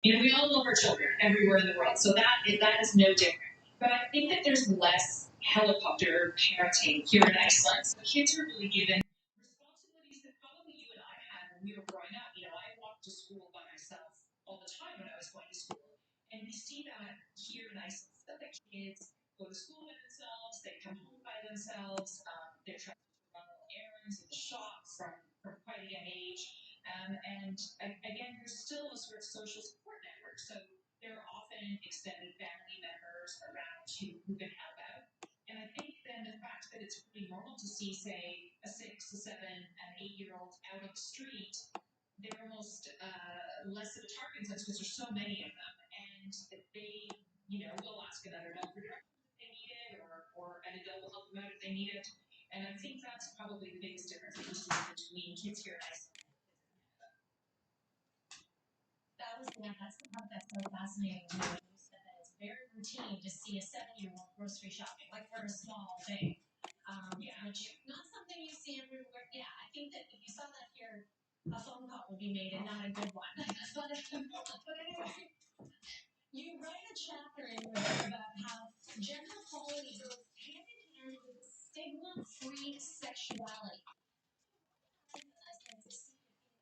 We all love our children everywhere in the world, so that is no different. But I think that there's less helicopter parenting here in Iceland. So kids are really given responsibilities that probably you and I had when we were growing up. I walked to school by myself all the time when I was going to school, and we see that here in Iceland. That the kids go to school by themselves, they come home by themselves, they're trying to run little errands in the shop from quite a young age. And again, there's still a sort of social support network. So there are often extended family members around who can help out. And I think then the fact that it's really normal to see, say, a 6, a 7, an 8-year-old out on the street, they're almost less of a target because there's so many of them. And they, will ask another adult for directions if they need it, or an adult will help them out if they need it. And I think that's probably the biggest difference that you see between kids here in Iceland. That's the part that's so fascinating to me. When you said that it's very routine to see a 7-year-old grocery shopping, like for a small thing. Yeah. Which not something you see everywhere. Yeah, I think that if you saw that here, a phone call would be made and not a good one. That's not a good one. But anyway, you write a chapter in your book about how gender equality goes hand in hand with stigma-free sexuality.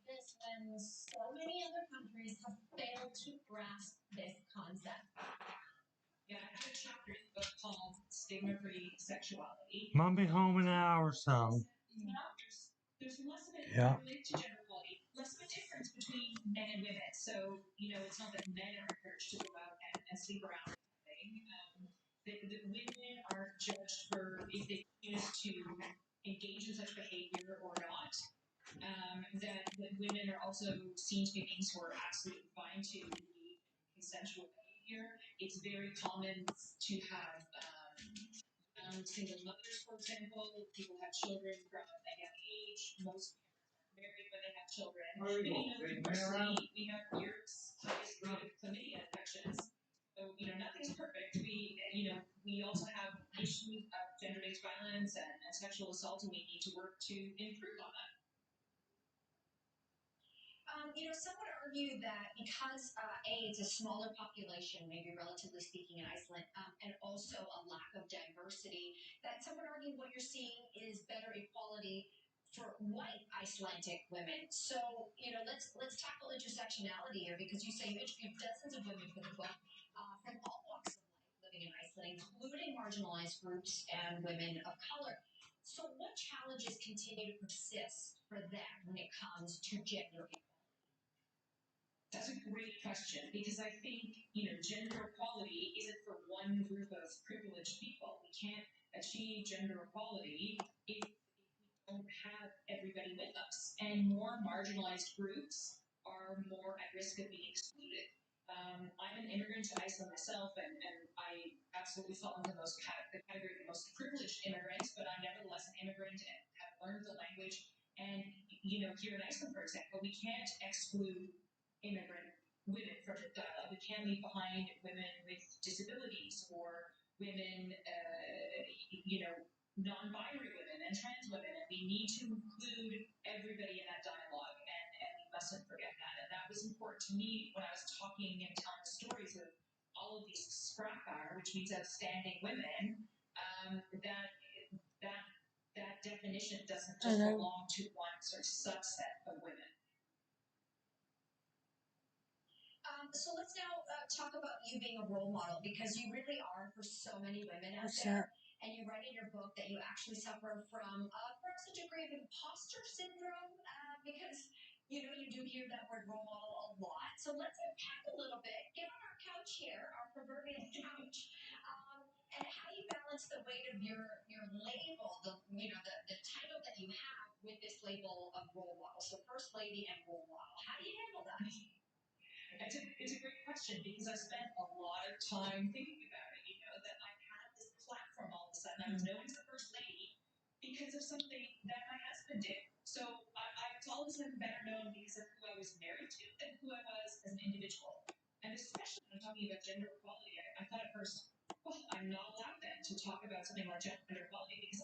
This when so many other countries have failed to grasp this concept. Yeah, I have a chapter in the book called Stigma Free Sexuality. Might be home in an hour or so. There's less of a related to gender equality, less of a difference between men and women. So, it's not that men are encouraged to go out and sleep around. The women are judged for if they choose to engage in such behavior or not. That women are also seen to be beings who are absolutely fine to engage in consensual behavior. It's very common to have single mothers, for example. People have children from a young age. Most parents aren't married, but they have children. Conversely, we have Europe's highest rate of chlamydia infections. So, nothing's perfect. We also have issues of gender-based violence and sexual assault, and we need to work to improve on that. Some would argue that because it's a smaller population, maybe relatively speaking, in Iceland, and also a lack of diversity, that some would argue what you're seeing is better equality for white Icelandic women. So, let's tackle intersectionality here because you say you interviewed dozens of women for the book from all walks of life living in Iceland, including marginalized groups and women of color. So, what challenges continue to persist for them when it comes to gender equality? That's a great question because I think, gender equality isn't for one group of privileged people. We can't achieve gender equality if we don't have everybody with us. And more marginalized groups are more at risk of being excluded. I'm an immigrant to Iceland myself, and I absolutely fall into the category of the most privileged immigrants, but I'm nevertheless an immigrant and have learned the language. And, here in Iceland, for example, we can't exclude immigrant women from the dialogue. We can't leave behind women with disabilities or women, non-binary women and trans women. And we need to include everybody in that dialogue, and we mustn't forget that. And that was important to me when I was talking and telling the stories of all of these SCRAPAR, which means outstanding women, that definition doesn't just belong to one sort of subset of women. So let's now talk about you being a role model because you really are for so many women out there. And you write in your book that you actually suffer from perhaps a degree of imposter syndrome because, you do hear that word role model a lot. So let's unpack a little bit. Get on our couch here, our proverbial couch, and how you balance the weight of your label, the title that you have with this label of role model. So first lady and role model. How do you handle that? It's a great question because I spent a lot of time thinking about it. That I had this platform all of a sudden. I was known as the first lady because of something that my husband did. So I was always better known because of who I was married to than who I was as an individual. And especially when I'm talking about gender equality, I thought at first, well, I'm not allowed then to talk about something like gender equality because